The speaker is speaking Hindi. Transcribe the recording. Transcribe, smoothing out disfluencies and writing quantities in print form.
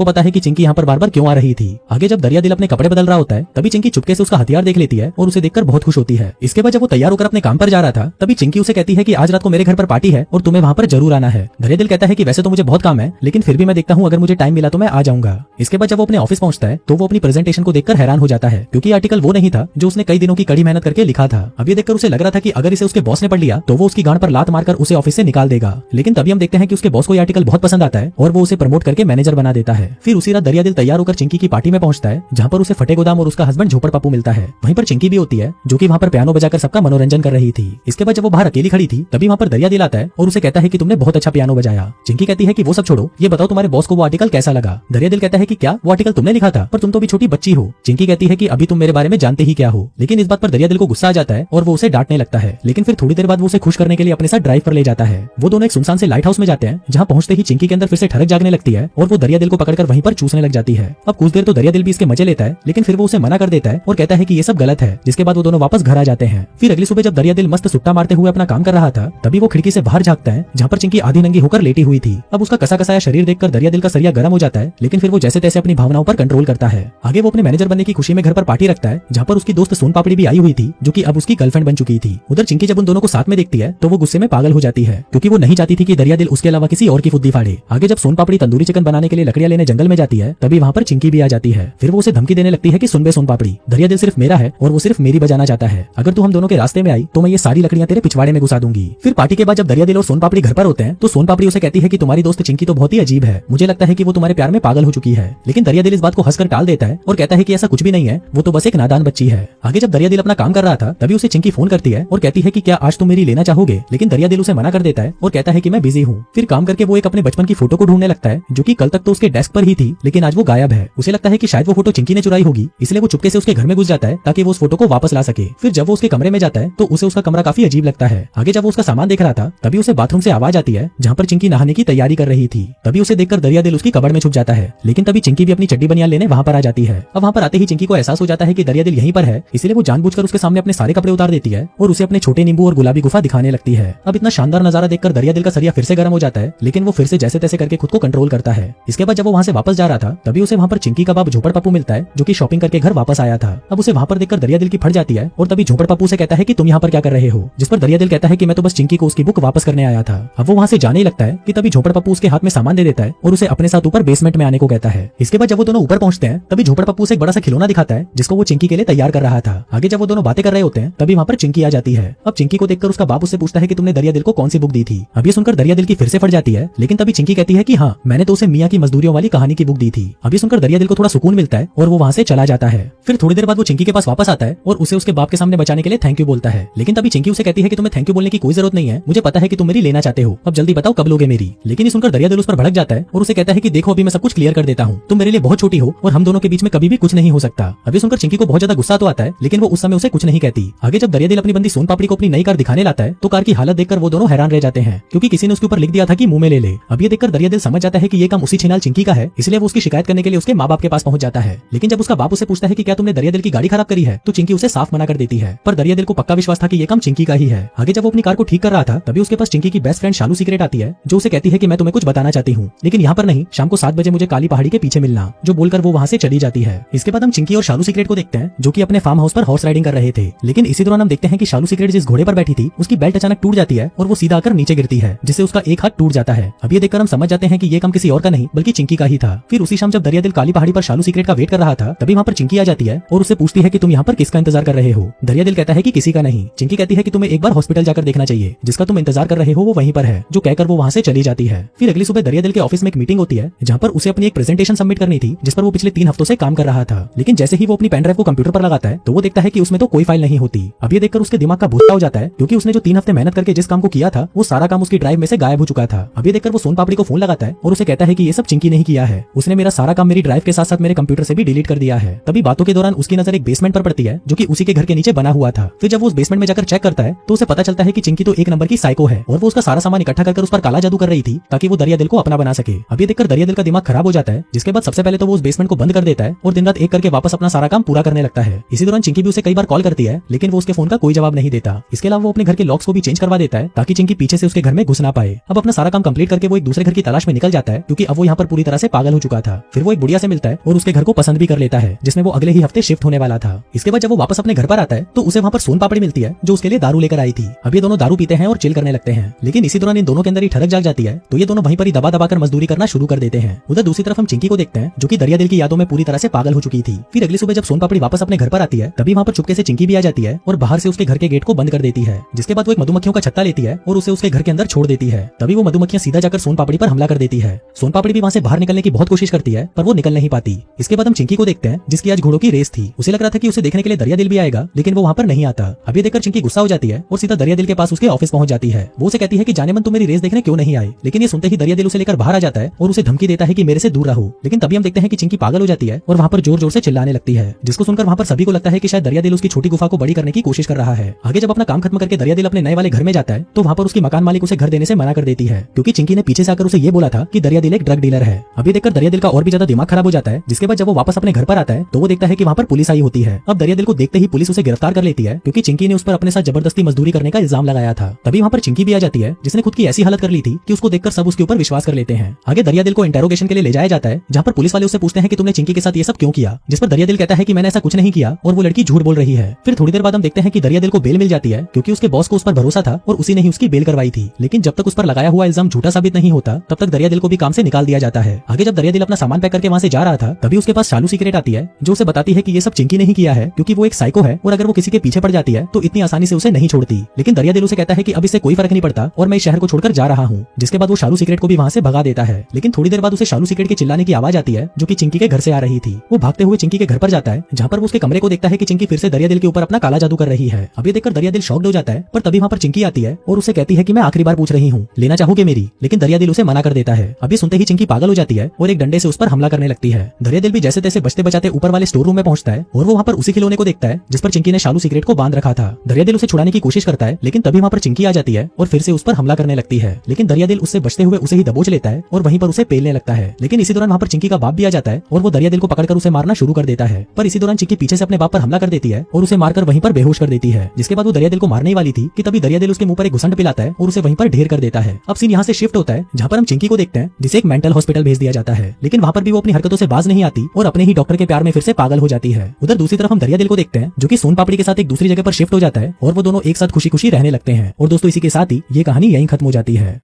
को पता है कि चिंकी यहाँ पर बार बार क्यों आ रही थी। आगे जब दरिया दिल अपने कपड़े बदल रहा होता है तभी चिंकी चुपके से उसका हथियार देख लेती है और उसे देखकर बहुत खुश होती है। इसके बाद जब वो तैयार होकर अपने काम पर जा रहा था तभी चिंकी उसे कहती है कि आज रात को मेरे घर पर पार्टी है और तुम्हें वहाँ पर जरूर आना है। दरिया दिल कहता है कि वैसे तो मुझे बहुत काम है लेकिन फिर भी मैं देखता हूँ अगर मुझे टाइम मिला तो मैं आ जाऊंगा। इसके बाद जब वो अपने ऑफिस पहुंचता है तो वो अपनी प्रेजेंटेशन को देखकर हैरान हो जाता है क्योंकि आर्टिकल वो नहीं था जो उसने कई दिनों की कड़ी मेहनत करके लिखा था। अब ये देखकर उसे लग रहा था कि अगर इसे उसके बॉस ने पढ़ लिया तो वो उसकी गांड पर लात मारकर उसे ऑफिस से निकाल देगा। लेकिन तभी हम देखते हैं कि उसके बॉस को ये आर्टिकल बहुत पसंद आता है और वो उसे प्रमोट करके मैनेजर बना देता है। फिर उसी रात दरिया दिल तैयार होकर चिंकी की पार्टी में पहुंचता है जहाँ पर उसे फटे गोदाम और उसका हस्बैंड झोपड़ पप्पू मिलता है। वहीं पर चिंकी भी होती है जो कि वहाँ पर पियानो बजाकर सबका मनोरंजन कर रही थी। इसके बाद जब वो बाहर अकेली खड़ी थी तभी वहाँ पर दरिया दिल आता है और उसे कहता है कि तुमने बहुत अच्छा पियानो बजाया। चिंकी कहती है कि वो सब छोड़ो, ये बताओ तुम्हारे बॉस को वो आर्टिकल कैसा लगा। दरिया दिल कहता है कि क्या वो आर्टिकल तुमने लिखा था, पर तुम तो भी छोटी बच्ची हो। चिंकी कहती है कि अभी तुम मेरे बारे में जानते ही क्या हो। लेकिन इस बात पर दरिया दिल को गुस्सा आ जाता है और वो उसे डांटने लगता है। लेकिन फिर थोड़ी देर बाद वो उसे खुश करने के लिए अपने साथ ड्राइव पर ले जाता है। वो दोनों एक सुनसान से लाइट हाउस में जाते हैं जहाँ पहुंचते ही चिंकी के अंदर फिर से ठरक जागने लगती है और वो दरिया दिल को पकड़कर वहीं पर चूसने लग जाती है। अब कुछ देर तो दरिया दिल भी इसके मजे लेता है लेकिन फिर वो उसे मना कर देता है और कहता है कि ये सब गलत है। जिसके बाद वो दोनों वापस घर आ जाते हैं। फिर अगली सुबह जब दरिया दिल मस्त सुट्टा मारते हुए अपना काम कर रहा था तभी वो खिड़की से बाहर झांकता है जहाँ पर चिंकी आधी नंगी होकर लेटी हुई थी। अब उसका कसा कसाया शरीर देखकर दरिया दिल का सरिया गर्म हो जाता है लेकिन फिर वो जैसे तैसे अपनी भावनाओं पर कंट्रोल करता है। आगे वो अपने मैनेजर बनने की खुशी में घर पर पार्टी रखता है जहाँ पर उसकी दोस्त सोन पापड़ी भी आई हुई थी जो कि अब उसकी गर्लफ्रेंड बन चुकी थी। उधर चिंकी जब उन दोनों को साथ में देखती है तो वो गुस्से में पागल हो जाती है क्योंकि वो नहीं चाहती थी कि दरिया दिल उसके अलावा किसी और की फुद्दी फाड़े। आगे जब सोन पापड़ी तंदूरी चिकन बनाने के लिए लकड़ियां लेने जंगल में जाती है तभी वहाँ पर चिंकी भी आ जाती है। फिर वो उसे धमकी देने लगती है कि सुन बे सोन पापड़ी, दरिया दिल सिर्फ मेरा है और वो सिर्फ मेरी बजाना चाहता है। अगर तू हम दोनों के रास्ते में आई तो मैं ये सारी लकड़ियां तेरे पिछवाड़े में घुसा दूंगी। फिर पार्टी के बाद जब दरिया दिल और सोन पापड़ी घर पर होते हैं तो सोन पापड़ी उसे कहती है कि तुम्हारी दोस्त चिंकी तो बहुत ही अजीब है, मुझे लगता है कि वो तुम्हारे प्यार में पागल हो चुकी है। लेकिन दरिया दिल इस बात को हंसकर टाल देता है और कहता है कि ऐसा कुछ भी नहीं है, वो तो बस एक नादान बच्ची है। आगे जब दरिया दिल अपना काम कर रहा था तभी उसे चिंकी फोन करती है और कहती है कि क्या आज तुम मेरी लेना चाहोगे। लेकिन दरिया दिल उसे मना कर देता है और कहता है कि मैं बिजी हूँ। फिर काम करके वो एक अपने बचपन की फोटो को ढूंढने लगता है जो कि कल तक तो उसके डेस्क पर ही थी लेकिन आज वो गायब है। उसे लगता है कि शायद वो फोटो चिंकी ने चुराई होगी, इसलिए वो चुपके से उसके घर में घुस जाता है ताकि वो उस फोटो को वापस ला सके। फिर जब वो उसके कमरे में जाता है तो उसे उसका कमरा काफी अजीब लगता है। आगे जब वो उसका सामान देख रहा था तभी उसे बाथरूम से आवाज आती है जहाँ पर चिंकी नहाने की तैयारी कर रही थी। तभी उसे देखकर दरिया दिल उसकी कबड़ में छुप जाता है। लेकिन तभी चिंकी भी अपनी चड्डी बनियान लेने वहाँ पर आ जाती है। अब वहाँ पर आते ही चिंकी को एहसास हो जाता है कि दरिया दिल यहीं पर है, इसलिए वो जानबूझकर उसके सामने अपने सारे कपड़े उतार देती है और उसे अपने छोटे नींबू और गुलाबी गुफा दिखाने लगती है। अब इतना शानदार नजारा देखकर दरिया दिल का सरिया फिर से गर्म हो जाता है लेकिन वो फिर से जैसे तैसे करके खुद को कंट्रोल करता है। इसके बाद जब वो वहाँ से वापस जा रहा था तभी उसे वहाँ पर चिंकी का बाप झोपड़ पप्पू मिलता है जो कि शॉपिंग करके घर वापस आया था। अब उसे वहाँ पर देखकर दरिया दिल की फट जाती है और तभी झोपड़ पप्पू से कहता है कि तुम यहाँ पर क्या कर रहे हो। जिस पर दरिया दिल कहता है कि मैं तो बस चिंकी को उसकी बुक वापस करने आया था। अब वो वहाँ से जाने ही लगता है कि तभी झोपड़ पप्पू उसके हाथ में सामान दे देता है और उसे अपने साथ ऊपर बेसमेंट में आने को कहता है। इसके बाद जब वो दोनों ऊपर पहुंचते हैं तभी झोपड़ पप्पू उसे एक बड़ा सा खिलौना दिखाता है जिसको वो चिंकी के लिए तैयार कर रहा था। आगे जब वो दोनों बातें कर रहे होते हैं तभी वहाँ पर चिंकी आ जाती है। अब चिंकी को देखकर उसका बाप उससे पूछता है कि तुमने दरिया दिल को कौन सी बुक दी थी। अब ये सुनकर दरिया दिल की फिर से फट जाती है लेकिन तभी चिंकी कहती है कि हाँ, मैंने तो उसे मियाँ की मजदूरियों वाली कहानी की बुक दी थी। अब ये सुनकर दरिया दिल को थोड़ा सुकून मिलता है और वो वहाँ से चला जाता है। फिर थोड़ी देर बाद वो चिंकी के पास वापस आता है और उसे उसके बाप के सामने बचाने के लिए थैंक यू बोलता है। लेकिन तभी चिंकी उसे कहती है कि तुम्हें थैंक यू बोलने की कोई जरूरत नहीं है, मुझे पता है कि तुम मेरी लेना चाहते हो, अब जल्दी बताओ कब लोगे मेरी। लेकिन ये सुनकर दरिया दिल उस पर भड़क जाता है और उसे कहता है कि देखो अभी मैं सब कुछ क्लियर कर देता हूँ, तुम मेरे लिए बहुत छोटी हो और हम दोनों के बीच में कभी भी कुछ नहीं हो सकता। अभी सुनकर चिंकी को बहुत ज्यादा गुस्सा तो आता है लेकिन वो उस समय उसे कुछ नहीं कहती। आगे जब दरिया दिल अपनी बंदी सोन पापड़ी को अपनी नई कार दिखाने लाता है तो कार की हालत देखकर वो दोनों हैरान रह जाते हैं क्योंकि किसी ने उसके ऊपर लिख दिया था कि मुंह में ले ले। अब ये देखकर दरिया दिल समझ जाता है कि ये काम उसी छिनाल चिंकी का है, इसलिए वो उसकी शिकायत करने के लिए उसके माँ बाप के पास पहुंच जाता है। लेकिन जब उसका बाप उसे पूछता है कि क्या तुमने दरिया दिल की गाड़ी खराब करी है तो चिंकी उसे साफ मना कर देती है। पर दरिया दिल को पक्का विश्वास था कि ये काम चिंकी का ही है। आगे जब वो अपनी कार को ठीक कर रहा था तभी उसके पास चिंकी की बेस्ट फ्रेंड शालू सीक्रेट आती है जो उसे कहती है कि मैं तुम्हें कुछ बताना चाहती हूँ लेकिन यहाँ पर नहीं, शाम को 7 बजे मुझे काली पहाड़ी के पीछे मिलना, जो बोलकर वो वहाँ से चली जाती है। इसके बाद हम चिंकी और शालू सीक्रेट को देखते हैं जो कि अपने फार्म हाउस पर हॉर्स राइडिंग कर रहे थे। लेकिन इसी दौरान हम देखते हैं कि शालू सीक्रेट जिस घोड़े पर बैठी थी उसकी बेल्ट अचानक टूट जाती है और वो सीधा आकर नीचे गिरती है जिससे उसका एक हाथ टूट जाता है। अब ये देखकर हम समझ जाते हैं कि ये काम किसी और का नहीं बल्कि चिंकी का ही था। फिर उसी शाम जब दरिया दिल काली पहाड़ी पर शालू सीक्रेट का वेट कर रहा था तभी वहाँ पर चिंकी आ जाती है और उससे पूछती है कि तुम यहाँ पर किसका इंतजार कर रहे हो। दरिया दिल कहता है कि किसी का नहीं। चिंकी कहती है कि तुम्हें एक बार हॉस्पिटल जाकर देखना चाहिए, जिसका तुम इंतजार कर रहे हो वो वहीं पर है, जो कहकर वो वहाँ से चली जाती है। फिर अगली सुबह दरिया दिल के ऑफिस में एक मीटिंग होती है जहाँ पर उसे अपनी एक प्रेजेंटेशन सबमिट करनी थी जिस पर वो पिछले 3 हफ्तों से काम कर रहा था। लेकिन जैसे ही वो अपनी पेन ड्राइव को कंप्यूटर पर लगाता है तो वो देखता है कि उसमें तो कोई फाइल नहीं होती। अब ये देखकर उसके दिमाग का भूसा हो जाता है क्योंकि उसने जो 3 हफ्ते मेहनत करके जिस काम को किया था वो सारा काम उसकी ड्राइव में से गायब हो चुका था। अब ये देखकर वो सोन पापड़ी को फोन लगाता है और उसे कहता है कि ये सब चिंकी नहीं किया है, उसने मेरा सारा काम मेरी ड्राइव के साथ साथ मेरे कंप्यूटर से भी डिलीट कर दिया है। तभी बातों के दौरान उसकी नजर एक बेसमेंट पर पड़ती है जो कि उसी के घर के नीचे बना हुआ था। फिर जब वो उस बेसमेंट में जाकर चेक करता है तो उसे पता चलता है कि चिंकी तो एक नंबर की साइको है और वो उसका सारा सामान इकट्ठा कर उस पर काला जादू कर रही थी ताकि वो दरिया दिल को अपना बना सके। अब ये देखकर दरिया दिल का दिमाग खराब हो जाता है, जिसके बाद सबसे पहले तो वो उस बेसमेंट को बंद कर देता है और दिन रात एक करके वापस अपना सारा काम पूरा करने लगता है। इसी दौरान चिंकी भी उसे कई बार कॉल करती है लेकिन वो उसके फोन का कोई जवाब नहीं देता। इसके अलावा वो अपने घर के लॉक्स को भी चेंज करवा देता है ताकि चिंकी पीछे से उसके घर में घुस ना पाए। अब अपना सारा काम कंप्लीट करके वो एक दूसरे घर की तलाश में निकल जाता है क्योंकि अब वो यहाँ पर पूरी तरह से पागल हो चुका था। फिर वो एक बुढ़िया से मिलता है और उसके घर को पसंद भी कर लेता है, जिसमें वो अगले ही हफ्ते शिफ्ट होने वाला था। इसके बाद जब वो वापस अपने घर पर आता है तो उसे वहाँ पर सोन पापड़ी मिलती है, जो उसके लिए दारू लेकर आई थी। अब ये दोनों दारू पीते हैं और चिल करने लगते हैं, लेकिन इसी दौरान इन दोनों के अंदर ही ठड़क जाग जाती है, तो ये दोनों वहीं पर ही दबा दबा कर मजदूरी करना शुरू कर देते हैं। उधर दूसरी तरफ हम चिंकी को देखते हैं, जो कि दरिया दिल की यादों में पूरी तरह से पागल हो चुकी थी। फिर अगली सुबह जब सोन पापड़ी वापस अपने घर पर आती है, तभी वहाँ पर चुपके से चिंकी भी आ जाती है और बाहर से उसके घर के गेट को बंद कर देती है। जिसके बाद वो एक मधुमक्खियों का छत्ता लेती है और उसे उसके घर के अंदर छोड़ देती है। तभी वो मधुमक्खियां सीधा जाकर सोन पापड़ी पर हमला कर देती है। सोन पापड़ी भी वहाँ से बाहर निकलने की बहुत कोशिश करती है, पर वो निकल नहीं पाती। इसके बाद हम चिंकी को देखते हैं, जिसकी आज घोड़ों की रेस थी। उसे लग रहा था कि उसे देखने के लिए दरिया दिल भी आएगा, लेकिन वो वहाँ पर नहीं आता। अभी देखकर चिंकी गुस्सा हो जाती है और सीधा दरिया दिल के पास उसके ऑफिस पहुंच जाती है। वो उसे कहती है कि जाने मन तुम मेरी रेस देखने क्यों नहीं आए, लेकिन ये सुनते ही दरिया दिल उसे लेकर बाहर आ जाता है और उसे धमकी देता है कि मेरे से दूर रहो। लेकिन तभी हम देखते हैं कि चिंकी पागल हो जाती है और वहाँ पर जोर जोर से चिल्लाने लगती है, जिसको सुनकर वहाँ पर सभी को लगता है कि शायद दरिया दिल उसकी छोटी गुफा को बड़ी करने की कोशिश कर रहा है। आगे जब अपना काम खत्म करके दरिया दिल अपने नए वाले घर में जाता है तो वहाँ पर उसकी मकान मालिक उसे घर देने से मना कर देती है, क्योंकि चिंकी ने पीछे से आकर उसे ये बोला था कि दरिया दिल एक ड्रग डीलर है। अभी देखकर दरिया दिल का और भी ज्यादा दिमाग खराब हो जाता है। जिसके बाद जब वो वापस अपने घर पर आता है तो वो देखता है कि वहाँ पर पुलिस आई होती है। अब दरिया दिल को देखते ही पुलिस उसे गिरफ्तार कर लेती है, क्योंकि चिंकी ने उस पर अपने साथ जबरदस्ती मजदूरी करने का इल्जाम लगाया था। तभी वहाँ पर चिंकी भी आ जाती है, जिसने खुद की ऐसी हालत कर ली थी कि उसको देखकर सब उसके ऊपर विश्वास कर लेते हैं। आगे दरिया दिल को इंटेरोगेशन के लिए ले जाया जाता है, जहाँ पर पुलिस वाले उससे पूछते हैं कि तुमने चिंकी के साथ ये सब क्यों किया, जिस पर दरिया दिल कहता है कि मैंने ऐसा कुछ नहीं किया और वो लड़की झूठ बोल रही है। फिर थोड़ी देर बाद हम देखते हैं कि दरिया दिल को बेल मिल जाती है, क्योंकि उसके बॉस को उस पर भरोसा था और उसी ने ही उसकी बेल करवाई थी। लेकिन जब तक उस पर लगाया हुआ इल्जाम झूठा साबित नहीं होता, तब तक दरिया दिल को भी काम से निकाल दिया जाता है। आगे जब दरिया दिल अपना सामान पैक करके वहाँ से जा रहा था, तभी उसके पास शालू सिगरेट आती है, जो उसे बताती है कि ये सब चिंकी नहीं किया है, क्योंकि वो एक साइको है और अगर वो किसी के पीछे पड़ जाती है तो इतनी आसानी से उसे नहीं छोड़ती। लेकिन दरिया दिल उसे कहता है कि अब इससे कोई फर्क नहीं पड़ता और मैं इस शहर को छोड़कर जा रहा हूँ। जिसके बाद वो शालू सिगरेट को भी वहाँ से भगा देता है। लेकिन थोड़ी देर बाद उसे शालू सिगरेट के चिल्लाने की आवाज आती है, जो कि चिंकी के घर से आ रही थी। वो भागते हुए चिंकी के घर पर जाता है, जहाँ पर वो उसके कमरे को देखता है कि चिंकी फिर से दरिया दिल के ऊपर अपना काला जादू कर रही है। अभी देखकर दरिया दिल शॉक्ड हो जाता है, पर तभी वहाँ पर चिंकी आती है और उसे कहती है कि मैं आखिरी बार पूछ रही हूँ, लेना चाहोगे मेरी। लेकिन दरिया दिल उसे मना कर देता है। अभी सुनते ही चिंकी पागल हो जाती है और एक डंडे से उस पर हमला करने लगती है। दरिया दिल भी जैसे तैसे बचते बचाते ऊपर वाले स्टोर रूम में पहुंचता है और वो वहाँ पर उसी खिलौने को देखता है जिस पर चिंकी ने शालू सिगरेट को बांध रखा था। दरिया दिल उसे छुड़ाने की कोशिश करता है, लेकिन तभी वहाँ पर चिंकी आ जाती है और फिर से उस पर हमला करने लगती है। लेकिन दरिया दिल उससे बचते हुए उसे ही दबोच लेता है और वहीं पर उसे पेलने लगता है। लेकिन इसी दौरान वहाँ पर चिंकी का बाप भी आ जाता है और वो दरिया दिल को पकड़कर उसे मारना शुरू कर देता है। पर इसी दौरान चिंकी पीछे से अपने बाप पर हमला कर देती है और उसे मारकर वहीं पर बेहोश कर देती है। जिसके बाद वो दरिया दिल को मारने वाली थी कि तभी दरिया दिल उसके मुंह पर एक घुसंड पिलाता है और उसे वहीं पर ढेर कर देता है। अब सीन यहाँ से शिफ्ट होता है, जहाँ पर हम चिंकी को देखते हैं, जिसे एक मेंटल हॉस्पिटल भेज दिया जाता है। लेकिन वहाँ पर भी वो अपनी हरकतों से बाज नहीं आती और अपने ही डॉक्टर के प्यार में फिर से पागल हो जाती है। उधर दूसरी तरफ हम दरिया दिल को देखते हैं, जो कि सोन पापड़ी के साथ एक दूसरी जगह पर शिफ्ट हो जाता है और वो दोनों एक साथ खुशी खुशी रहने लगते हैं। और दोस्तों इसी के साथ ही ये कहानी यहीं खत्म हो जाती है।